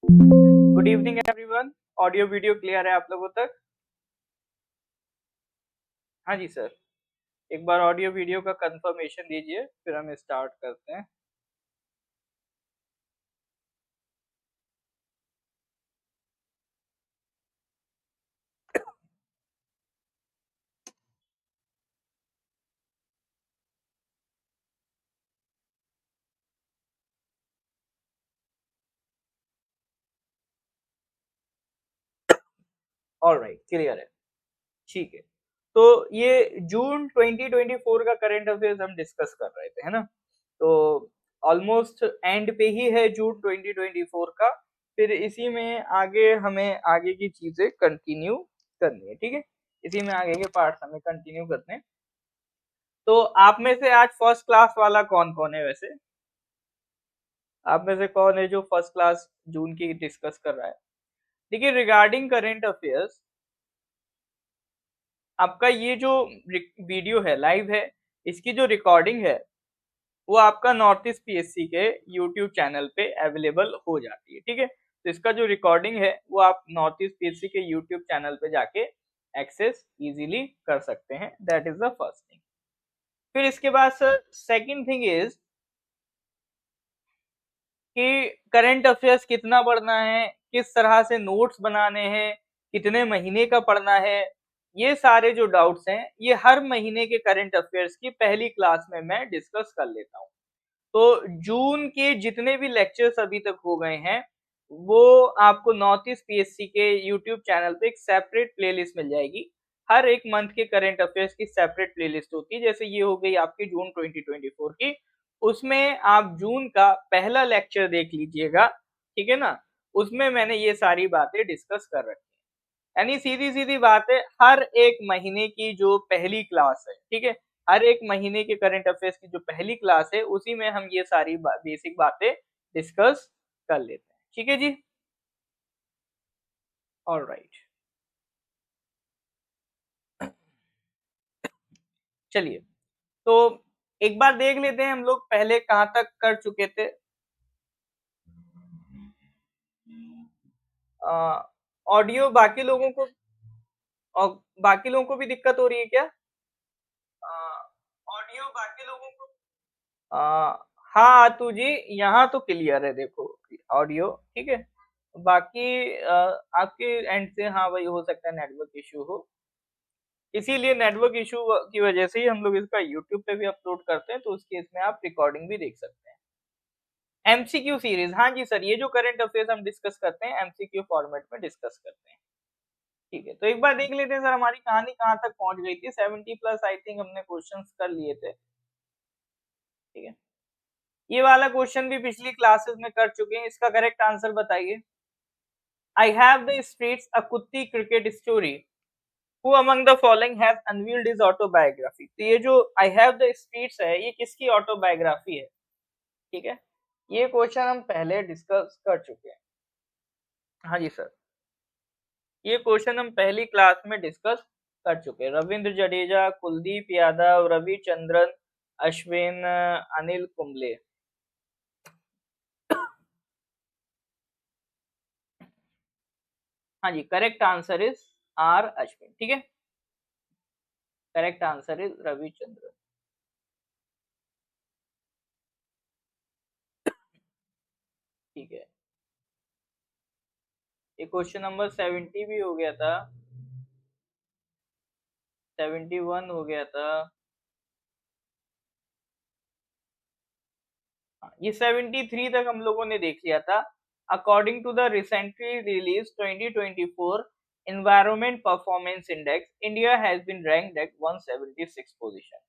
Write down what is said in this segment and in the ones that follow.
Good evening everyone. Audio video clear है आप लोगों तक? हाँ जी सर, एक बार ऑडियो वीडियो का कंफर्मेशन दीजिए फिर हम स्टार्ट करते हैं। ऑलराइट, क्लियर है। ठीक है, तो ये जून 2024 का करंट अफेयर्स हम डिस्कस कर रहे थे, है ना? तो ऑलमोस्ट एंड पे ही है जून 2024 का। फिर इसी में आगे हमें आगे की चीजें कंटिन्यू करनी है, ठीक है? इसी में आगे के पार्ट्स हमें कंटिन्यू करने हैं। तो आप में से आज फर्स्ट क्लास वाला कौन कौन है वैसे? आप में से कौन है जो फर्स्ट क्लास जून की डिस्कस कर रहा है? देखिए, रिगार्डिंग करंट अफेयर्स, आपका ये जो वीडियो है लाइव है, इसकी जो रिकॉर्डिंग है वो आपका नॉर्थ ईस्ट पीएससी के यूट्यूब चैनल पे अवेलेबल हो जाती है, ठीक है? तो इसका जो रिकॉर्डिंग है वो आप नॉर्थ ईस्ट पीएससी के यूट्यूब चैनल पे जाके एक्सेस इजीली कर सकते हैं। That is the first thing. फिर इसके बाद सर सेकंड थिंग इज कि करंट अफेयर्स कितना पढ़ना है, किस तरह से नोट्स बनाने हैं, कितने महीने का पढ़ना है, ये सारे जो डाउट्स हैं, ये हर महीने के करंट अफेयर्स की पहली क्लास में मैं डिस्कस कर लेता हूँ। तो जून के जितने भी लेक्चर्स अभी तक हो गए हैं, वो आपको नॉर्थ ईस्ट पीएससी के यूट्यूब चैनल पे एक सेपरेट प्लेलिस्ट मिल जाएगी। हर एक मंथ के करंट अफेयर्स की सेपरेट प्लेलिस्ट होती है। जैसे ये हो गई आपकी जून 2024 की, उसमें आप जून का पहला लेक्चर देख लीजिएगा, ठीक है ना? उसमें मैंने ये सारी बातें डिस्कस कर रखी हैं। यानी सीधी-सीधी बात है, हर एक महीने की जो पहली क्लास है, ठीक है? हर एक महीने के करंट अफेयर्स की जो पहली क्लास है, उसी में हम ये सारी बेसिक बातें डिस्कस कर लेते हैं। ठीक है जी? ऑलराइट। चलिए, तो एक बार देख लेते हैं हम लोग पहले कहाँ तक कर चुके थे। ऑडियो बाकी लोगों को और बाकी लोगों को भी दिक्कत हो रही है क्या? ऑडियो बाकी लोगों को हाँ आतू जी, यहाँ तो क्लियर है, देखो ऑडियो ठीक है। बाकी आपके एंड से हाँ भाई, हो सकता है नेटवर्क इशू हो, इसीलिए नेटवर्क इशू की वजह से ही हम लोग इसका यूट्यूब पे भी अपलोड करते हैं, तो उस केस में आप रिकॉर्डिंग भी देख सकते हैं। एमसीक्यू सीरीज, हाँ जी सर, ये जो करंट अफेयर्स हम डिस्कस करते हैं एमसीक्यू फॉर्मेट में डिस्कस करते हैं। ठीक है, तो एक बार देख लेते हैं सर हमारी कहानी कहाँ तक पहुंच गई थी। 70 प्लस आई थिंक हमने क्वेश्चंस कर लिए थे, ठीक है? ये वाला क्वेश्चन भी पिछली क्लासेस में कर चुके हैं, इसका करेक्ट आंसर बताइए। I have the streets a Kutti cricket story, who among the following has unveiled his autobiography. तो ये जो आई हैव द स्ट्रीट्स है, ये किसकी ऑटोबायोग्राफी है? ठीक है, ये क्वेश्चन हम पहले डिस्कस कर चुके हैं। हाँ जी सर, ये क्वेश्चन हम पहली क्लास में डिस्कस कर चुके हैं। रविंद्र जडेजा, कुलदीप यादव, रविचंद्रन अश्विन, अनिल कुंबले। हाँ जी, correct answer is R Ashwin, ठीक है? Correct answer is Ravichandran. ठीक है, ये क्वेश्चन नंबर 70 भी हो गया था, 71 हो गया था। ये 73 तक हम लोगों ने देख लिया था। According to the recently release 2024 environment performance index, India has been ranked at 176 position.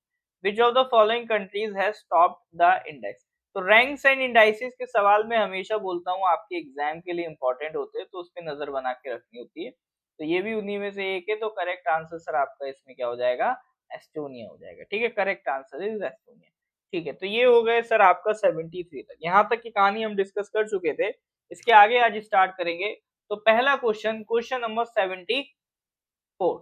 Which of the following countries has topped the index? तो रैंक्स एंड इंडाइसेस के सवाल में हमेशा बोलता हूँ आपके एग्जाम के लिए इंपॉर्टेंट होते हैं, तो उस पर नजर बना के रखनी होती है। तो ये भी उन्हीं में से एक है, तो करेक्ट आंसर सर आपका इसमें क्या हो जाएगा? एस्टोनिया हो जाएगा, ठीक है? Correct answer is Estonia. ठीक है, तो ये हो गए सर आपका 73 तक, यहाँ तक की कहानी हम डिस्कस कर चुके थे। इसके आगे आज स्टार्ट करेंगे। तो पहला question, question number 74,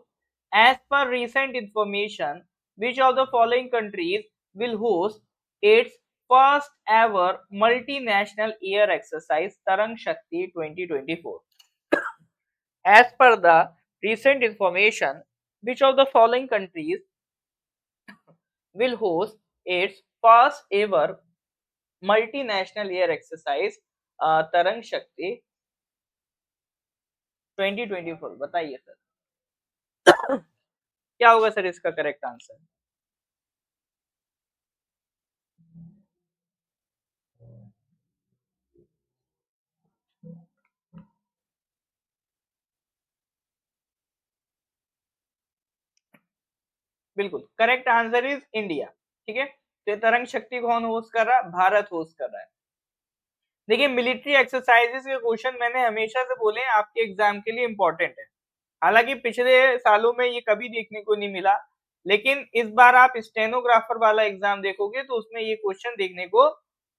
as per recent information which of the following countries will host its first ever multinational air exercise Tarang Shakti 2024. As per the recent information, which of the following countries will host its first ever multinational air exercise तरंग शक्ति 2024? बताइए sir, क्या होगा sir इसका correct answer? बिल्कुल correct answer is India. ठीक है, तो ये तरंग शक्ति कौन होस्ट कर रहा है? भारत होस्ट कर रहा है। देखिए मिलिट्री एक्सरसाइजेस के क्वेश्चन मैंने हमेशा से बोले हैं आपके एग्जाम के लिए इंपॉर्टेंट है। हालांकि पिछले सालों में ये कभी देखने को नहीं मिला, लेकिन इस बार आप स्टेनोग्राफर वाला एग्जाम देखोगे तो उसमें ये क्वेश्चन देखने को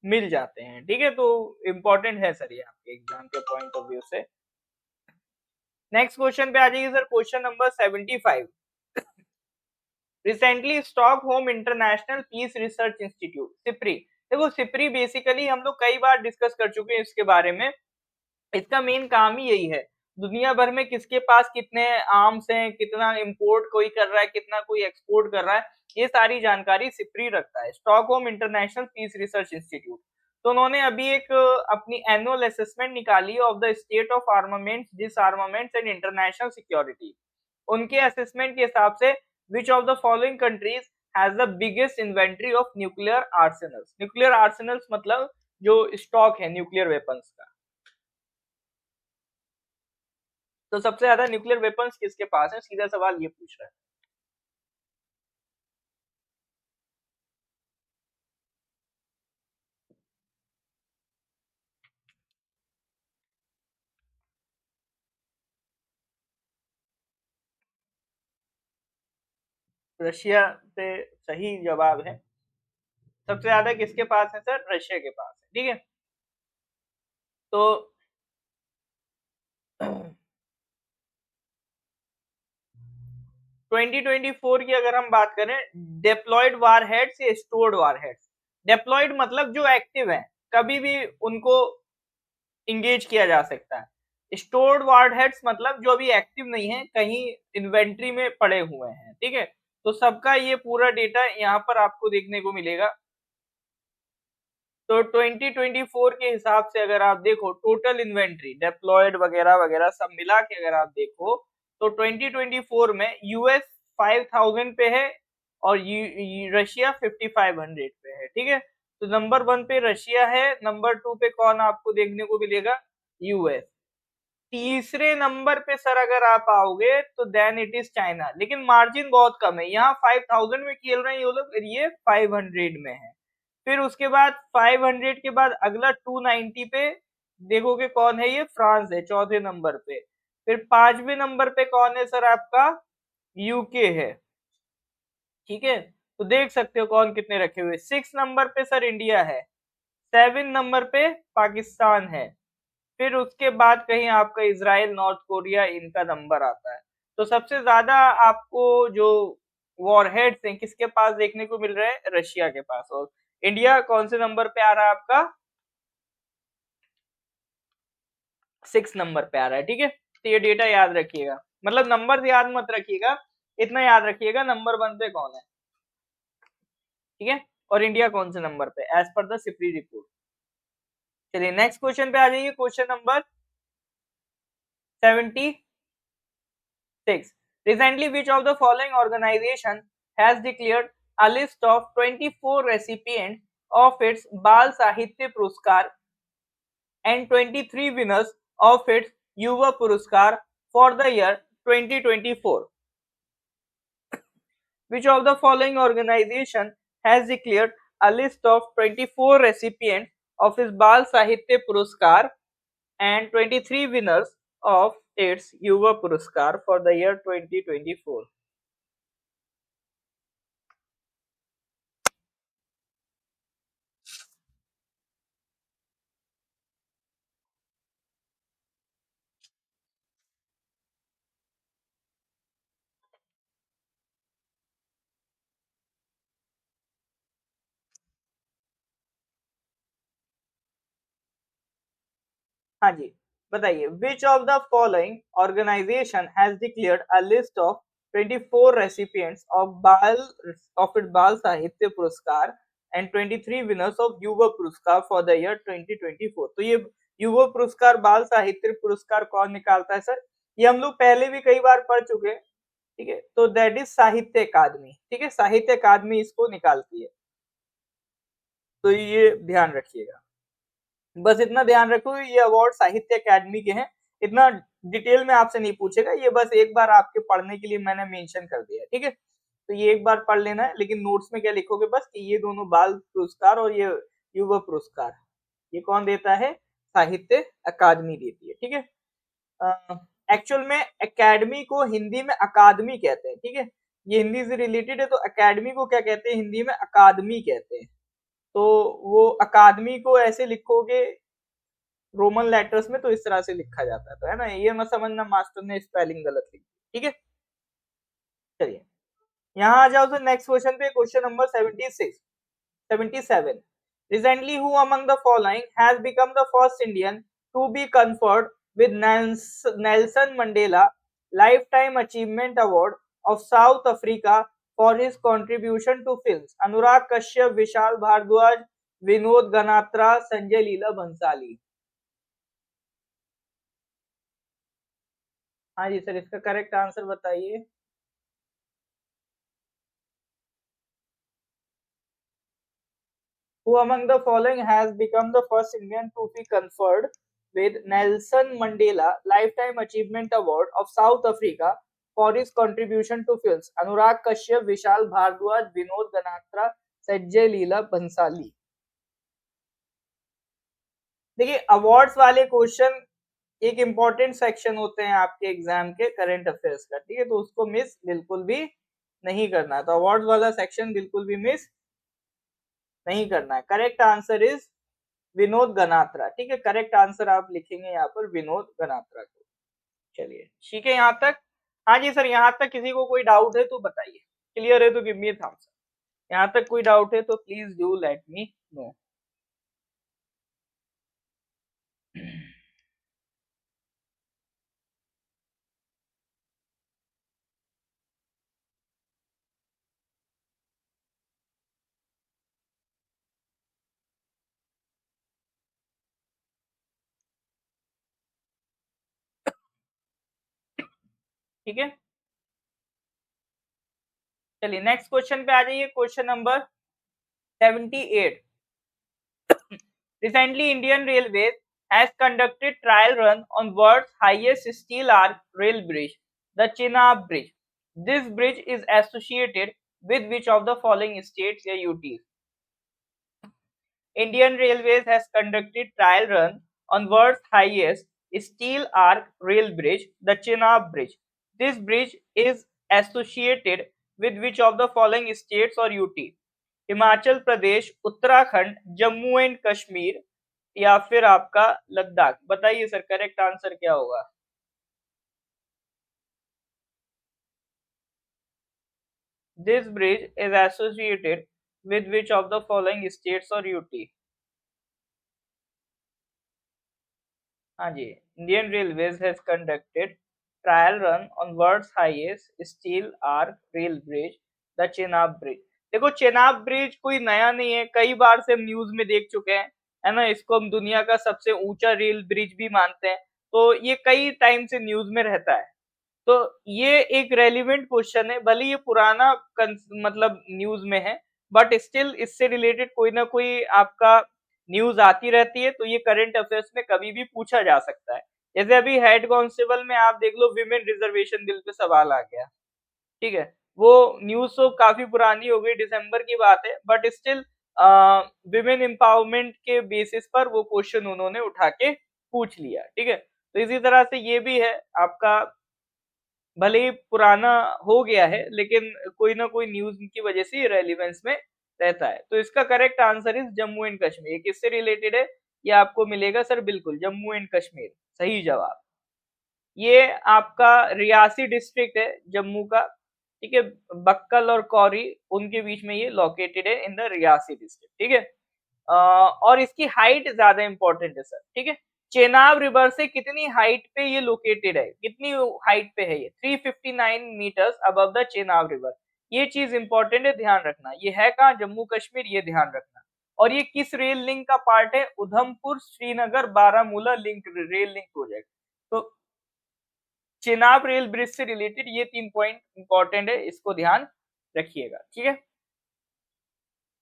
मिल जाते हैं। ठीक है, तो इम्पोर्टेंट है सर ये आपके एग्जाम के पॉइंट ऑफ व्यू से। नेक्स्ट क्वेश्चन पे आ जाइए sir, question number 75। Recently Stockholm international Peace Research Institute SIPRI, देखो सिप्री बेसिकली हम लोग कई बार डिस्कस कर चुके हैं इसके बारे में। इसका मेन काम ही यही है, दुनिया भर में किसके पास कितने आर्म्स हैं, कितना इंपोर्ट कोई कर रहा है, कितना कोई एक्सपोर्ट कर रहा है, ये सारी जानकारी सिप्री रखता है, Stockholm international Peace Research institute. तो उन्होंने अभी एक अपनी एनुअल असेसमेंट निकाली of the state of armaments, disarmaments and international security. उनके असेसमेंट के हिसाब से which of the following countries has the biggest inventory of nuclear arsenals? Nuclear arsenals मतलब जो स्टॉक है न्यूक्लियर वेपन्स का। तो सबसे ज्यादा न्यूक्लियर वेपन्स किसके पास है? सीधा सवाल ये पूछ रहा है। रशिया से सही जवाब है। सबसे ज्यादा किसके पास है सर? रशिया के पास है। ठीक है, तो 2024 की अगर हम बात करें, डिप्लॉयड वारहेड्स या स्टोर्ड वारहेड्स। डिप्लॉयड मतलब जो एक्टिव है, कभी भी उनको इंगेज किया जा सकता है। स्टोर्ड वारहेड्स मतलब जो अभी एक्टिव नहीं है, कहीं इन्वेंट्री में पड़े हुए हैं। ठीक है, तो सबका ये पूरा डेटा यहाँ पर आपको देखने को मिलेगा। तो 2024 के हिसाब से अगर आप देखो टोटल इन्वेंट्री डिप्लॉयड वगैरह वगैरह सब मिला के अगर आप देखो तो 2024 में यूएस 5000 पे है और रशिया 5500 पे है। ठीक है, तो नंबर 1 पे रशिया है, नंबर 2 पे कौन आपको देखने को मिलेगा? यूएस। तीसरे नंबर पे सर अगर आप आओगे तो देन इट इज चाइना, लेकिन मार्जिन बहुत कम है। यहाँ 5000 में खेल रहे हैं ये लोग, ये 500 में है। फिर उसके बाद 500 के बाद अगला 290 पे देखोगे कौन है? ये फ्रांस है चौथे नंबर पे। फिर पांचवें नंबर पे कौन है सर? आपका यूके है। ठीक है, तो देख सकते हो कौन कितने रखे हुए। 6 नंबर पे सर इंडिया है, 7 नंबर पे पाकिस्तान है, फिर उसके बाद कहीं आपका इजराइल, नॉर्थ कोरिया, इनका नंबर आता है। तो सबसे ज्यादा आपको जो वॉरहेड्स हैं किसके पास देखने को मिल रहे हैं? रशिया के पास। और इंडिया कौन से नंबर पे आ रहा है आपका? 6 नंबर पे आ रहा है। ठीक है, तो ये डेटा याद रखिएगा, मतलब नंबर याद मत रखिएगा, इतना याद रखिएगा नंबर 1 पे कौन है। ठीक है, और इंडिया कौन से नंबर पे as per the SIPRI report. चलिए नेक्स्ट क्वेश्चन पे आ जाइए, question number 76। Recently, which of the following organization has declared a list of 24 recipients of its Bal Sahitya Puruskar and 23 winners of its Yuva Puruskar for the year 2024? Which of the following organization has declared a list of 24 recipients of its Bal Sahitya Puruskar and 23 winners of its Yuva Puruskar for the year 2024? हाँ जी, बताइए, which of the following organisation has declared a list of 24 recipients of it Bal Sahitya पुरस्कार and 23 winners of युवा पुरस्कार for the year 2024। तो ये युवा पुरस्कार, बाल साहित्य पुरस्कार कौन निकालता है सर? ये हम लोग पहले भी कई बार पढ़ चुके हैं, ठीक है, तो दैट इज साहित्य अकादमी, ठीक है, साहित्य अकादमी इसको निकालती है, तो ये ध्यान रखिएगा। बस इतना ध्यान रखो, ये अवार्ड साहित्य अकादमी के हैं, इतना डिटेल में आपसे नहीं पूछेगा, ये बस एक बार आपके पढ़ने के लिए मैंने मेंशन कर दिया, ठीक है, तो ये एक बार पढ़ लेना है, लेकिन नोट्स में क्या लिखोगे बस कि ये दोनों बाल पुरस्कार और ये युवा पुरस्कार ये कौन देता है? साहित्य अकादमी देती है, ठीक है। एक्चुअल में एकेडमी को हिंदी में अकादमी कहते हैं, ठीक है, ये हिंदी से रिलेटेड है, तो एकेडमी को क्या कहते हैं? हिंदी में अकादमी कहते हैं। तो वो अकादमी को ऐसे लिखोगे रोमन लेटर्स में, तो इस तरह से लिखा जाता है, तो है ना, ये मत समझना मास्टर ने स्पेलिंग गलत लिखी, ठीक है। चलिए यहाँ आ जाओ, तो नेक्स्ट क्वेश्चन पे, question number 77। Recently, who among the following has become the first Indian to be conferred with Nelson Mandela Lifetime Achievement Award of South Africa for his contribution to films? Anurag Kashyap, Vishal Bhardwaj, Vinod Ganatra, Sanjay Leela Bhansali. हाँ जी sir, इसका correct answer बताइए। Who among the following has become the first Indian to be conferred with Nelson Mandela Lifetime Achievement Award of South Africa for his contribution to films? Anurag Kashyap, Vishal Bhardwaj, Vinod Ganatra, Sanjay Leela Bhansali. देखिए, awards वाले question एक important section होते हैं आपके exam के current affairs का, ठीक है, तो उसको मिस बिल्कुल भी नहीं करना, तो अवार्ड वाला सेक्शन बिल्कुल भी मिस नहीं करना है। Correct answer is Vinod Ganatra, ठीक है, करेक्ट आंसर आप लिखेंगे यहाँ पर विनोद गनात्रा को। चलिए ठीक है यहाँ तक। हाँ जी सर, यहाँ तक किसी को कोई डाउट है तो बताइए, क्लियर है तो गिव मी थम्स अप। यहाँ तक कोई डाउट है तो please do let me know. ठीक है, चलिए नेक्स्ट क्वेश्चन पे आ जाइए, question number 78। Recently, Indian Railways has conducted trial run on world's highest steel arch rail bridge, the Chenab Bridge. This bridge is associated with which of the following states या UTs? Indian Railways has conducted trial run on world's highest steel arch rail bridge, the Chenab Bridge. This bridge is associated with which of the following states or UT? Himachal Pradesh, Uttarakhand, Jammu and Kashmir या फिर आपका लद्दाख। बताइए sir, correct answer क्या होगा? This bridge is associated with which of the following states or UT? हाँ जी, Indian railways has conducted trial run on world's highest steel arch rail bridge, the Chenab bridge. देखो, Chenab bridge कोई नया नहीं है, कई बार से हम न्यूज में देख चुके हैं, है ना, इसको हम दुनिया का सबसे ऊंचा रेल ब्रिज भी मानते हैं, तो ये कई टाइम से न्यूज में रहता है, तो ये एक रेलिवेंट क्वेश्चन है, भले ये पुराना मतलब न्यूज में है, बट स्टिल इससे रिलेटेड कोई ना कोई आपका न्यूज आती रहती है, तो ये करंट अफेयर्स में कभी भी पूछा जा सकता है। जैसे अभी हेड कांस्टेबल में आप देख लो, विमेन रिजर्वेशन बिल पे सवाल आ गया, ठीक है, वो न्यूज तो काफी पुरानी हो गई, दिसंबर की बात है, बट स्टिल विमेन एम्पावरमेंट के बेसिस पर वो क्वेश्चन उन्होंने उठा के पूछ लिया, ठीक है, तो इसी तरह से ये भी है आपका, भले ही पुराना हो गया है, लेकिन कोई ना कोई न्यूज की वजह से रेलिवेंस में रहता है, तो इसका correct answer is Jammu and Kashmir. किससे रिलेटेड है ये आपको मिलेगा सर? बिल्कुल जम्मू एंड कश्मीर, सही जवाब। ये आपका रियासी डिस्ट्रिक्ट है जम्मू का, ठीक है, बक्कल और कौरी उनके बीच में ये लोकेटेड है इन द रियासी डिस्ट्रिक्ट, ठीक है। और इसकी हाइट ज्यादा इंपॉर्टेंट है सर, ठीक है, चेनाब रिवर से कितनी हाइट पे ये लोकेटेड है, कितनी हाइट पे है ये, 359 metres above the Chenab river. ये चीज इंपॉर्टेंट है, ध्यान रखना। ये है कहाँ, जम्मू कश्मीर, ये ध्यान रखना। और ये किस रेल लिंक का पार्ट है, Udhampur Srinagar Baramulla link, rail link project. तो चेनाब रेल ब्रिज से रिलेटेड ये 3 पॉइंट इंपॉर्टेंट है, इसको ध्यान रखिएगा, ठीक है।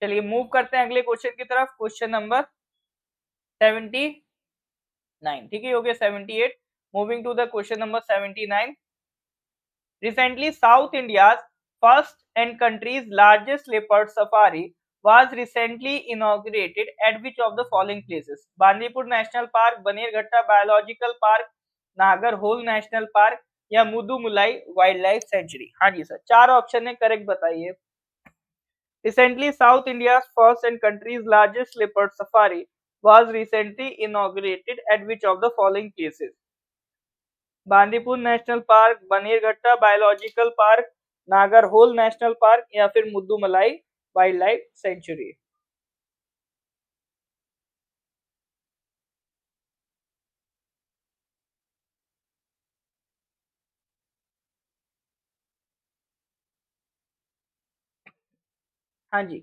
चलिए मूव करते हैं अगले क्वेश्चन की तरफ। क्वेश्चन नंबर 79, ठीक है, हो गया 78। Moving to the question number 79। Recently, South India's first and country's largest leopard safari was recently inaugurated at which of the following places? Bandipur national park, Bannerghatta biological park, Nagarhole national park या Mudumalai wild life sanctuary. हाँ जी sir, चार option है, correct बताइए। Recently, South India's first and country's largest leopard safari was recently inaugurated at which of the following places? Bandipur national park, Bannerghatta biological park, Nagarhole national park या फिर Mudumalai wild life sanctuary. हाँ जी,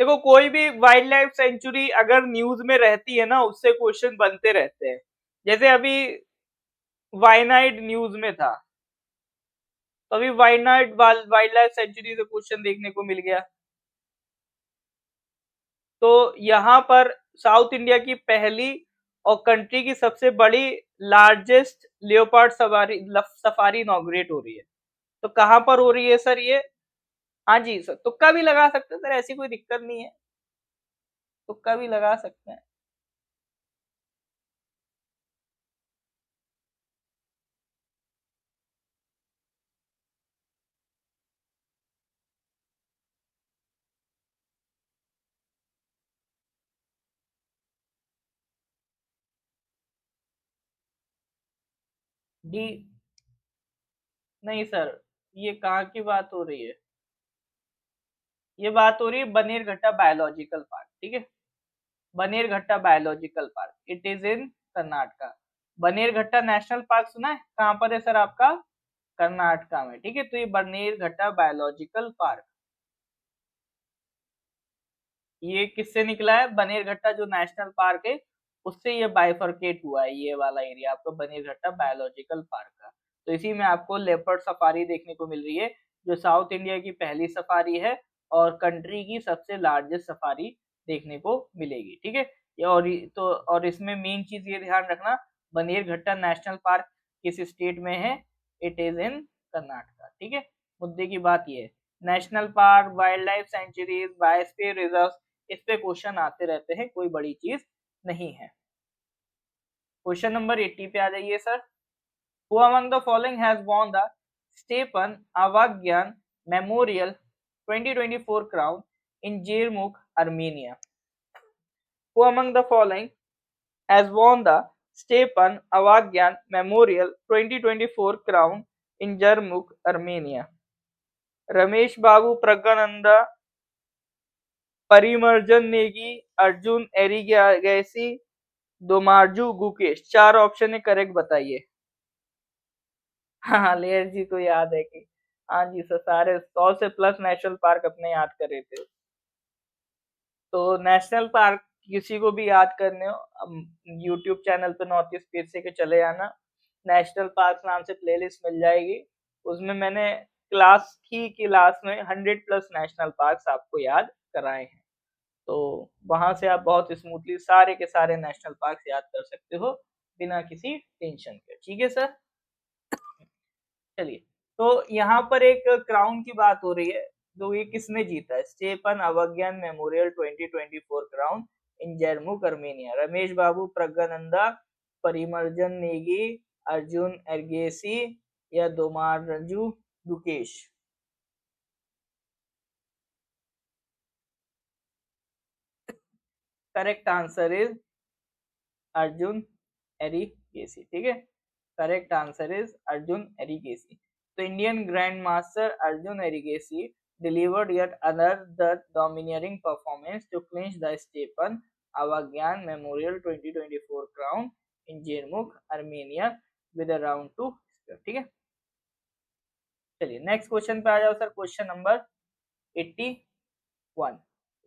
देखो कोई भी वाइल्ड लाइफ सेंचुरी अगर news में रहती है ना, उससे क्वेश्चन बनते रहते हैं। जैसे अभी वायनाड न्यूज में था, तो अभी वायनाड वाइल्ड लाइफ सेंचुरी से क्वेश्चन देखने को मिल गया। तो यहाँ पर साउथ इंडिया की पहली और कंट्री की सबसे बड़ी लार्जेस्ट लियोपार्ड सफारी इनॉग्रेट हो रही है। तो कहां पर हो रही है सर ये? हाँ जी सर, तुक्का भी लगा सकते हैं सर, ऐसी कोई दिक्कत नहीं है, तुक्का भी लगा सकते हैं। डी, नहीं सर, ये कहाँ की बात हो रही है? ये बात हो रही है बनेरघट्टा बायोलॉजिकल पार्क, ठीक है, Bannerghatta biological park, it is in Karnataka. Bannerghatta national park सुना है, कहाँ पर है सर आपका? कर्नाटका में, ठीक है। तो ये बनेरघट्टा बायोलॉजिकल पार्क, ये किससे निकला है? बनेरघट्टा जो नेशनल पार्क है उससे ये बाइफरकेट हुआ है, ये वाला एरिया आपका बनेरघट्टा बायोलॉजिकल पार्क का। तो इसी में आपको लेपर्ड सफारी देखने को मिल रही है, जो साउथ इंडिया की पहली सफारी है और कंट्री की सबसे लार्जेस्ट सफारी देखने को मिलेगी, ठीक है। और इसमें मेन चीज ये ध्यान रखना, बनेरघट्टा नेशनल पार्क किस स्टेट में है? इट इज इन कर्नाटका, ठीक है। मुद्दे की बात ये है, national park, wild life sanctuaries, biosphere reserve, इस पे क्वेश्चन आते रहते हैं, कोई बड़ी चीज नहीं है। क्वेश्चन नंबर 80 पे आ जाइए sir. Who among the following has won the Stepan Avagyan memorial 2024 crown in Jermuk Armenia? Who among the following has won the Stepan Avagyan memorial 2024 crown in Jermuk Armenia? Ramesh Babu, Praggnanandhaa, Parimarjan Negi, Arjun Erigaisi, Dommaraju Gukesh. चार option है, correct बताइए। हाँ, layer जी को याद है कि हाँ जी सर, सारे 100 से प्लस नेशनल पार्क अपने याद कर रहे थे। तो नेशनल पार्क किसी को भी याद करने हो, यूट्यूब चैनल पे नॉर्थ ईस्ट पीएससी के चले आना, नेशनल पार्क नाम से प्लेलिस्ट मिल जाएगी। उसमें मैंने क्लास में 100 प्लस नेशनल पार्क आपको याद कराए हैं। तो वहां से आप बहुत स्मूथली सारे के सारे नेशनल पार्क याद कर सकते हो बिना किसी टेंशन के, ठीक है सर। चलिए, तो यहाँ पर एक क्राउन की बात हो रही है, जो ये किसने जीता है? Stepan Avagyan memorial 2024 crown in Jermuk Armenia. Ramesh Babu, Praggnanandhaa, Parimarjan Negi, Arjun Erigaisi या Dommaraju Gukesh? Correct answer is Arjun Erigaisi, ठीक है। Correct answer is Arjun Erigaisi. तो Indian grand master Arjun Erigaisi delivered yet another domineering performance to clinch the Stephen Avagyan Memorial 2024 crown in Jermuk, Armenia with a round 2 square. ठीक है, चलिए next question पे आ जाओ sir. Question number 81.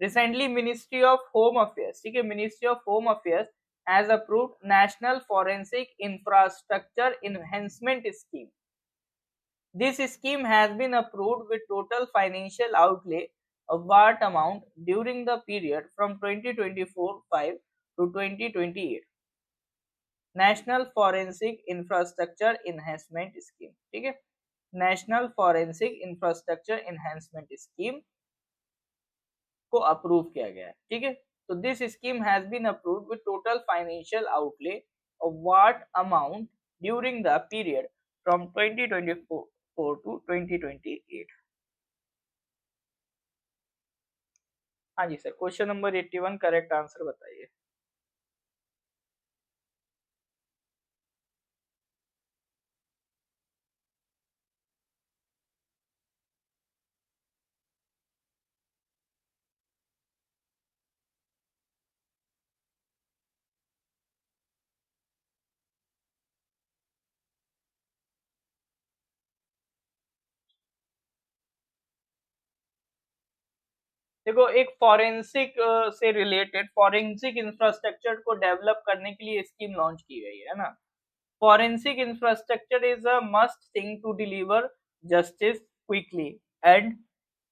Recently ministry of home affairs, ठीक है, ministry of home affairs has approved national forensic infrastructure enhancement scheme. This scheme has been approved with total financial outlay of what amount during the period from 2024-5 to 2028. National forensic infrastructure enhancement scheme. ठीक है, national forensic infrastructure enhancement scheme को approve किया गया है. ठीक है, तो this scheme has been approved with total financial outlay of what amount during the period from 2024 to 2028. हाँ जी sir, question number 81 correct answer बताइए. देखो, एक फॉरेंसिक से रिलेटेड फॉरेंसिक इंफ्रास्ट्रक्चर को डेवलप करने के लिए स्कीम लॉन्च की गई है ना. Forensic infrastructure is a must thing to deliver justice quickly and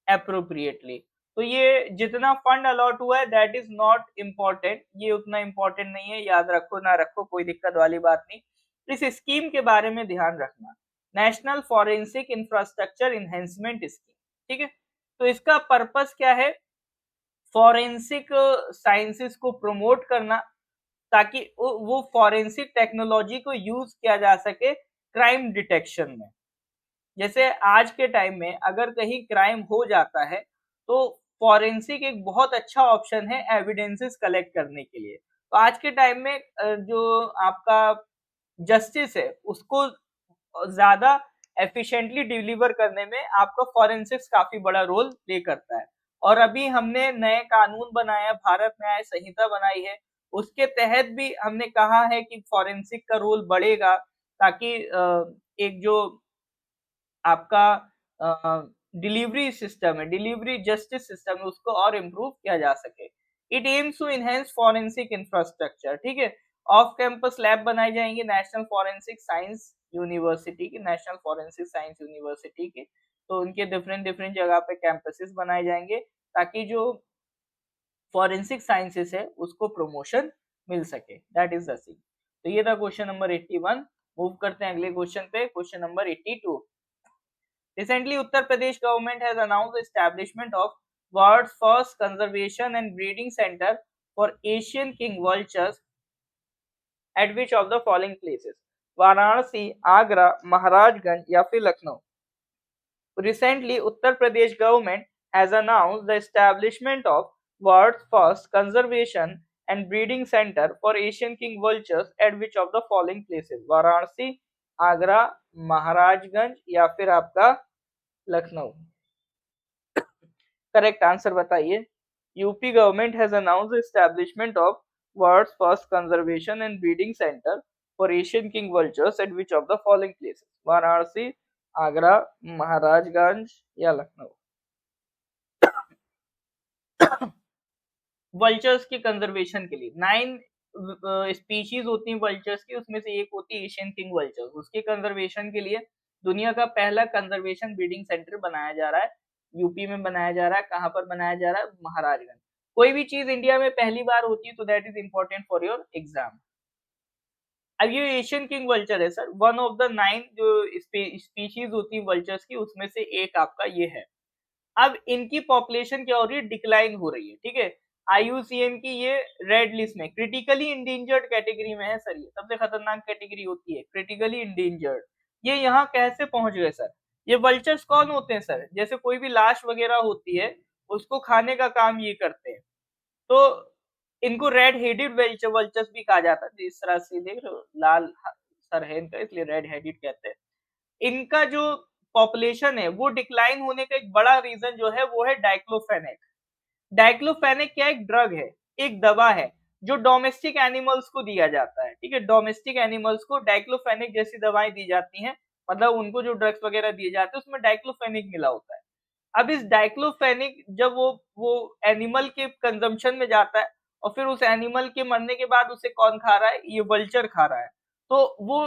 appropriately. तो ये जितना फंड अलॉट हुआ है दैट इज नॉट इम्पोर्टेंट, ये उतना इम्पोर्टेंट नहीं है, याद रखो ना रखो कोई दिक्कत वाली बात नहीं. इस स्कीम के बारे में ध्यान रखना, national forensic infrastructure enhancement scheme. ठीक है, तो इसका पर्पस क्या है? फॉरेंसिक साइंसेस को प्रमोट करना ताकि वो फॉरेंसिक टेक्नोलॉजी को यूज किया जा सके क्राइम डिटेक्शन में. जैसे आज के टाइम में अगर कहीं क्राइम हो जाता है तो फॉरेंसिक एक बहुत अच्छा ऑप्शन है एविडेंसेस कलेक्ट करने के लिए. तो आज के टाइम में जो आपका जस्टिस है उसको ज्यादा एफिशिएंटली डिलीवर करने में आपका फॉरेंसिक्स काफी बड़ा रोल प्ले करता है. और अभी हमने नए कानून बनाया, भारत न्याय संहिता बनाई है, उसके तहत भी हमने कहा है कि फॉरेंसिक का रोल बढ़ेगा ताकि एक जो आपका डिलीवरी सिस्टम है, डिलीवरी जस्टिस सिस्टम है, उसको और इम्प्रूव किया जा सके. It aims to enhance forensic infrastructure. ठीक है, ऑफ कैंपस लैब बनाई जाएंगे नेशनल फॉरेंसिक साइंस यूनिवर्सिटी की, नेशनल फॉरेंसिक साइंस यूनिवर्सिटी की. तो उनके डिफरेंट डिफरेंट जगह पे कैंपसेस बनाए जाएंगे ताकि जो फॉरेंसिक साइंसेस है उसको प्रमोशन मिल सके. That is the thing. तो ये था क्वेश्चन नंबर 81. मूव करते हैं अगले क्वेश्चन पे, question number 82. Recently, Uttar Pradesh government has announced the establishment of world's first conservation and breeding center for Asian king vultures at which of the following places? Varanasi, Agra, Maharajganj या फिर Lucknow. Recently, Uttar Pradesh government has announced the establishment of world's first conservation and breeding center for Asian king vultures at which of the following places? Varanasi, Agra, Maharajganj या फिर आपका Lucknow. Correct answer बताइए. UP government has announced establishment of world's first conservation and breeding centre for Asian king vultures at which of the following places? Varanasi, Agra, Maharajganj या Lucknow. Vultures की conservation के लिए 9 species होती हैं वल्चर्स की, उसमें से एक होती है एशियन किंग वल्चर्स. उसके कंजर्वेशन के लिए दुनिया का पहला कंजर्वेशन ब्रीडिंग सेंटर बनाया जा रहा है, यूपी में बनाया जा रहा है. कहां पर बनाया जा रहा है? महाराजगंज. कोई भी चीज इंडिया में पहली बार होती है तो that is important for your exam. अब ये एशियन किंग वल्चर है सर, वन ऑफ द 9 जो स्पीशीज होती है वल्चर्स की, उसमें से एक आपका ये है. अब इनकी पॉपुलेशन क्या हो रही है? डिक्लाइन हो रही है. ठीक है, IUCN की ये रेड लिस्ट में क्रिटिकली इंडेंजर्ड कैटेगरी में है सर. ये सबसे खतरनाक कैटेगरी होती है क्रिटिकली इंडेंजर्ड. ये यहाँ कैसे पहुंच गए सर? ये वल्चर्स कौन होते हैं सर? जैसे कोई भी लाश वगैरह होती है उसको खाने का काम ये करते हैं, तो इनको रेड हेडेड वल्चर्स भी कहा जाता है. इस तरह से देख लो, लाल सर है इनका, इसलिए रेड हेडेड कहते हैं. इनका जो पॉपुलेशन है वो डिक्लाइन होने का एक बड़ा रीजन जो है वो है डाइक्लोफेनेक. डाइक्लोफेनेक क्या एक ड्रग है, एक दवा है जो डोमेस्टिक एनिमल्स को दिया जाता है, ठीक है, डोमेस्टिक एनिमल्स को डाइक्लोफेनिक जैसी दवाएं दी जाती हैं, मतलब उनको जो ड्रग्स वगैरह दिए जाते हैं उसमें डाइक्लोफेनिक मिला होता है। अब इस डाइक्लोफेनिक जब वो एनिमल के कंजम्पशन में जाता है और फिर उस एनिमल के मरने के बाद उसे कौन खा रहा है, ये वल्चर खा रहा है, तो वो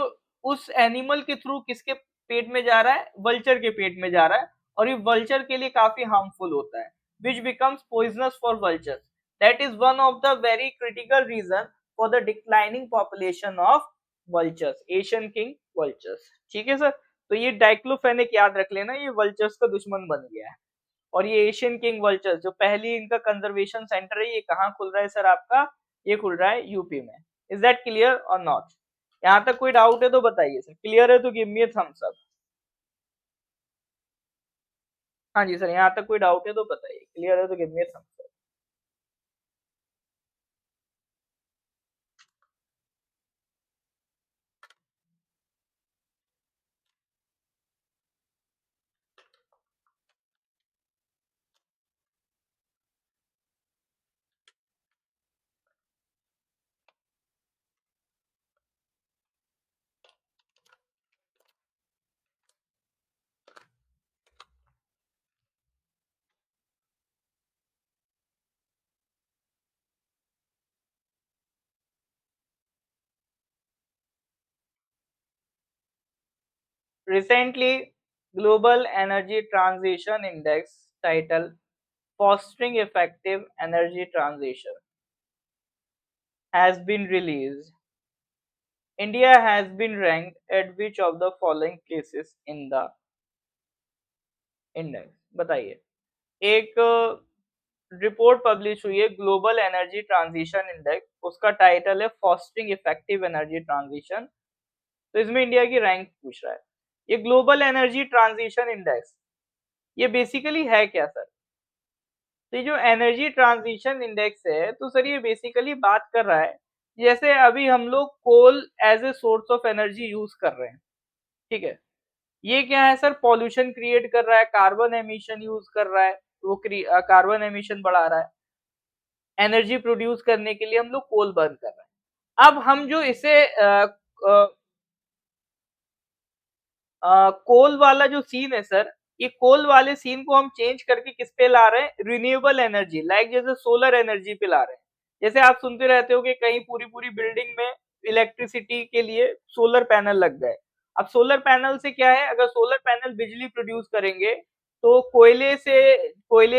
उस एनिमल के थ्रू किसके पेट में जा रहा है, वल्चर के पेट में जा रहा है, और ये वल्चर के लिए काफी हार्मफुल होता है, which becomes poisonous for vultures. That is one of the very critical reason for the declining population of vultures, Asian king vultures. ठीक है सर, तो ये डाइक्लोफेनिक याद रख लेना, ये वल्चर्स का दुश्मन बन गया है। और ये एशियन किंग वल्चर्स जो पहली इनका कंजर्वेशन सेंटर है, ये कहाँ खुल रहा है सर आपका, ये खुल रहा है यूपी में। इज दैट क्लियर और नॉट? यहाँ तक कोई डाउट है तो बताइए सर, क्लियर है तो give me a thumbs up. हाँ जी सर, यहाँ तक कोई डाउट है तो बताइए, क्लियर है तो give me a thumbs up. Recently, Global Energy Transition Index title Fostering Effective Energy Transition has been released. India has been ranked at which of the following places in the index? बताइए। एक report publish हुई है global energy transition index, उसका title है fostering effective energy transition. तो इसमें India की rank पूछ रहा है। ये ग्लोबल एनर्जी ट्रांजिशन इंडेक्स ये बेसिकली है क्या सर? तो ये जो एनर्जी ट्रांजिशन इंडेक्स है, तो सर ये बेसिकली बात कर रहा है, जैसे अभी हम लोग coal as a source of energy use कर रहे हैं, ठीक है, ये क्या है सर, पॉल्यूशन क्रिएट कर रहा है, कार्बन एमिशन यूज कर रहा है, वो कार्बन एमिशन बढ़ा रहा है, एनर्जी प्रोड्यूस करने के लिए हम लोग कोल बर्न कर रहे हैं। अब हम जो इसे कोल वाला जो सीन है सर, ये कोल वाले सीन को हम चेंज करके किस पे ला रहे हैं, रिन्यूएबल एनर्जी, लाइक जैसे सोलर एनर्जी पे ला रहे हैं। जैसे आप सुनते रहते हो कि कहीं पूरी पूरी बिल्डिंग में इलेक्ट्रिसिटी के लिए सोलर पैनल लग गए। अब सोलर पैनल से क्या है, अगर सोलर पैनल बिजली प्रोड्यूस करेंगे तो कोयले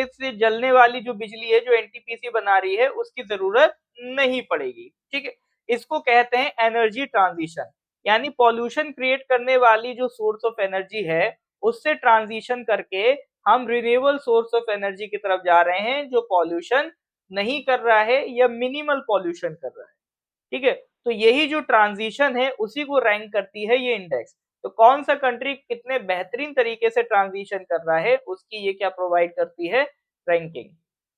से जलने वाली जो बिजली है, जो एनटीपीसी बना रही है, उसकी जरूरत नहीं पड़ेगी, ठीक है। इसको कहते हैं एनर्जी ट्रांजिशन, यानी पॉल्यूशन क्रिएट करने वाली जो सोर्स ऑफ एनर्जी है उससे ट्रांजिशन करके हम रिन्यूएबल सोर्स ऑफ एनर्जी की तरफ जा रहे हैं, जो पॉल्यूशन नहीं कर रहा है या मिनिमल पॉल्यूशन कर रहा है, ठीक है। तो यही जो ट्रांजिशन है उसी को रैंक करती है ये इंडेक्स। तो कौन सा कंट्री कितने बेहतरीन तरीके से ट्रांजिशन कर रहा है उसकी ये क्या प्रोवाइड करती है, रैंकिंग।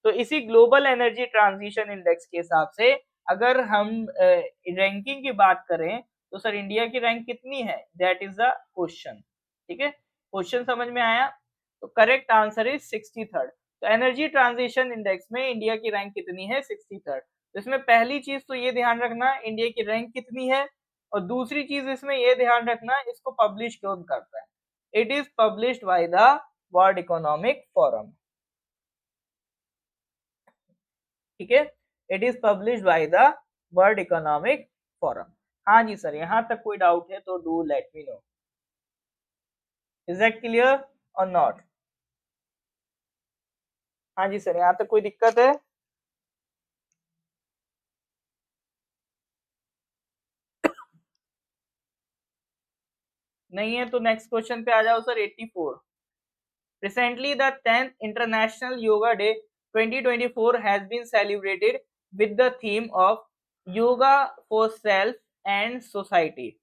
तो इसी ग्लोबल एनर्जी ट्रांजिशन इंडेक्स के हिसाब से अगर हम रैंकिंग की बात करें तो सर इंडिया की रैंक कितनी है, दैट इज द क्वेश्चन, ठीक है। क्वेश्चन समझ में आया? तो करेक्ट आंसर इज 63rd। तो एनर्जी ट्रांजिशन इंडेक्स में इंडिया की रैंक कितनी है, 63rd। तो इसमें पहली चीज तो ये ध्यान रखना इंडिया की रैंक कितनी है, और दूसरी चीज इसमें ये ध्यान रखना इसको पब्लिश कौन करता है, it is published by the world economic forum, ठीक है, it is published by the world economic forum. हाँ जी सर, यहाँ तक कोई डाउट है तो do let me know. Is that clear और नॉट? हाँ जी सर, यहाँ तक कोई दिक्कत है? नहीं है तो नेक्स्ट क्वेश्चन पे आ जाओ sir. 84 Recently, the 10th International Yoga Day 2024 has been celebrated with the theme of Yoga for Self and Society.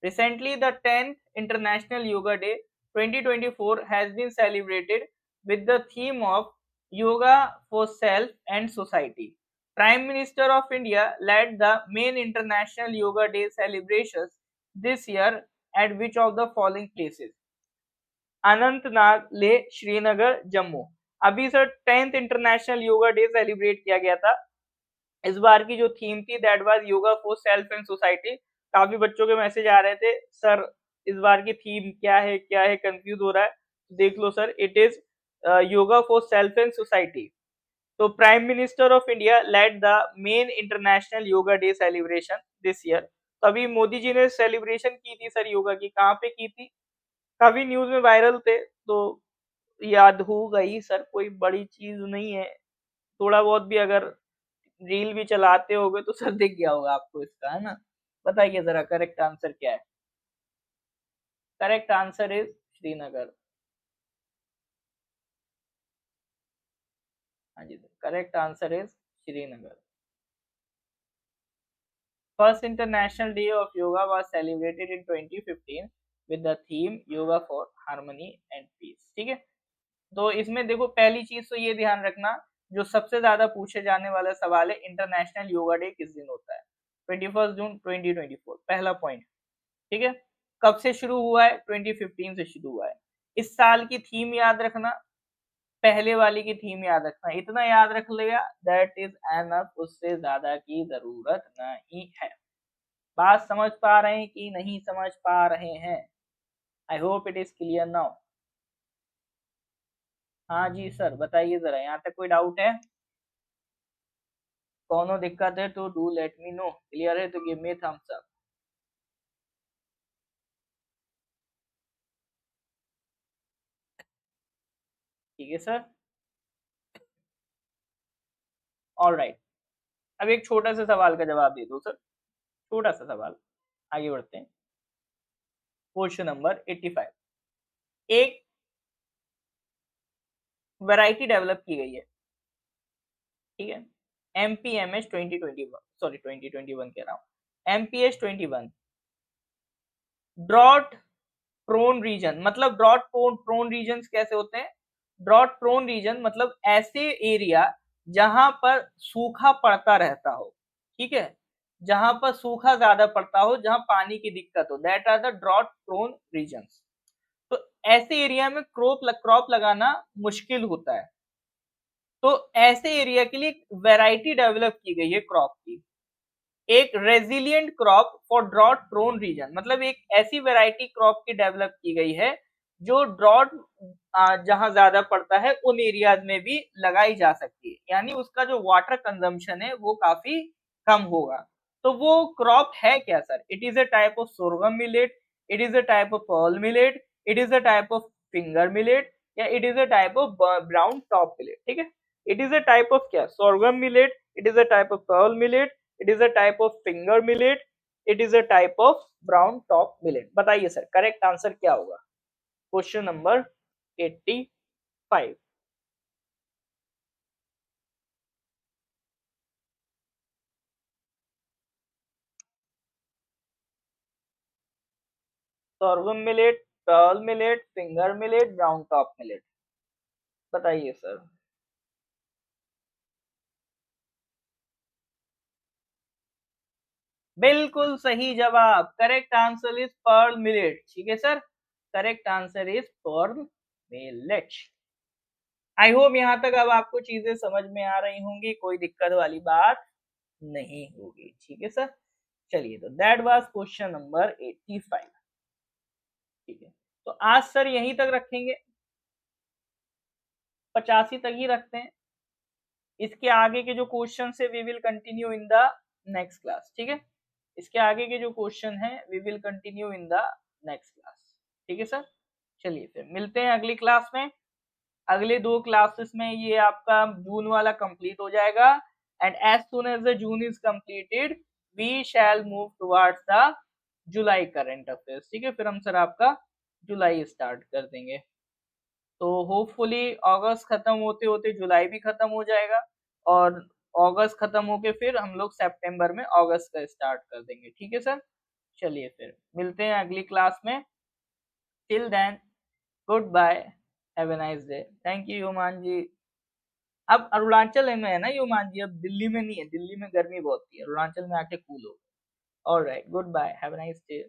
Recently, the 10th International Yoga Day 2024 has been celebrated with the theme of Yoga for Self and Society. Prime Minister of India led the main International Yoga Day celebrations this year at which of the following places? Anantnag, Leh, Srinagar, Jammu. अभी sir 10th international yoga day celebrate किया गया था इस बार की जो theme थी that was yoga for self and society. काफी बच्चों के मैसेज आ रहे थे, सर इस बार की थीम क्या है, कंफ्यूज हो रहा है। देख लो sir, it is yoga for self and society. तो prime minister of India led the main international yoga day celebration this year. तो अभी मोदी जी ने सेलिब्रेशन की थी सर योगा की, कहाँ पे की थी? काफी न्यूज में वायरल थे, तो याद हो गई सर, कोई बड़ी चीज नहीं है। थोड़ा बहुत भी अगर रील भी चलाते होगे तो सर दिख गया होगा आपको इसका, है ना? बताइए जरा करेक्ट आंसर क्या है? Correct answer is Srinagar. हाँ जी, correct answer is Srinagar. First International Day of Yoga was celebrated in 2015 with the theme Yoga for Harmony and Peace। ठीक है, तो इसमें देखो पहली चीज तो ये ध्यान रखना, जो सबसे ज्यादा पूछे जाने वाला सवाल है, इंटरनेशनल योगा डे किस दिन होता है? 21 जून 2024, पहला पॉइंट। ठीक है, कब से शुरू हुआ है? 2015 से शुरू हुआ है। इस साल की थीम याद रखना, पहले वाली की थीम याद रखना, इतना याद रख लिया दैट इज एनफ, उससे ज्यादा की जरूरत नहीं है। बात समझ पा रहे हैं कि नहीं समझ पा रहे हैं? I hope it is clear now. हाँ जी सर, बताइए जरा, यहाँ तक कोई डाउट है? कोनो दिक्कत है तो do let me know, clear है तो गिव मी थम्स अप। ठीक है सर, ऑल राइट। अब एक छोटा सा सवाल का जवाब दे दो सर, छोटा सा सवाल, आगे बढ़ते हैं। Question number 85। एक वैरायटी डेवलप की गई है, ठीक है, एमपीएमएस 2021, सॉरी 2021 कह रहा हूँ, एमपीएस 21। ड्रॉट प्रोन रीजन, मतलब ड्रॉट प्रोन रीजन कैसे होते हैं? ड्रॉट प्रोन रीजन मतलब ऐसे एरिया जहां पर सूखा पड़ता रहता हो, ठीक है, जहां पर सूखा ज्यादा पड़ता हो, जहां पानी की दिक्कत हो, that are the drought prone regions. तो ऐसे एरिया में क्रॉप लगाना मुश्किल होता है, तो ऐसे एरिया के लिए वैरायटी डेवलप की गई है क्रॉप की। एक resilient crop for drought prone region, मतलब एक ऐसी वैरायटी क्रॉप की डेवलप की गई है जो ड्रॉट जहां ज्यादा पड़ता है उन एरियाज में भी लगाई जा सकती है, यानी उसका जो वाटर कंजम्पशन है वो काफी कम होगा। तो वो क्रॉप है क्या sir? It is a type of sorghum millet, it is a type of pearl millet, it is a type of finger millet, या it is a type of brown top millet. ठीक है, it is a type of क्या? Sorghum millet, it is a type of pearl millet, it is a type of finger millet, it is a type of brown top millet। बताइए sir correct answer क्या होगा? Question number 85। sorghum millet, pearl millet, finger millet, brown top millet, बताइए sir. बिल्कुल सही जवाब, correct answer is pearl millet. ठीक है sir, correct answer is pearl millet. I hope यहाँ तक अब आपको चीजें समझ में आ रही होंगी, कोई दिक्कत वाली बात नहीं होगी। ठीक है सर, चलिए, तो दैट वाज क्वेश्चन नंबर 85। ठीक है, तो आज सर यहीं तक रखेंगे, 85 तक ही रखते हैं। इसके आगे के जो क्वेश्चन है we will continue in the next class. ठीक है, इसके आगे के जो क्वेश्चन है we will continue in the next class. ठीक है सर, चलिए फिर मिलते हैं अगली क्लास में। अगले 2 क्लासेस में ये आपका जून वाला कंप्लीट हो जाएगा, and as soon as the June is completed we shall move towards the July current affairs. ठीक है, फिर हम सर आपका जुलाई स्टार्ट कर देंगे। तो होपफुली अगस्त खत्म होते होते जुलाई भी खत्म हो जाएगा, और अगस्त खत्म होके फिर हम लोग सितंबर में अगस्त का स्टार्ट कर देंगे। ठीक है सर, चलिए फिर मिलते हैं अगली क्लास में। Till then, good bye, have a nice day. Thank you Yuman ji. अब अरुणाचल में है ना युमान जी, अब दिल्ली में नहीं है, दिल्ली में गर्मी बहुत थी, अरुणाचल में आके कूल हो। All right, good bye, have a nice day.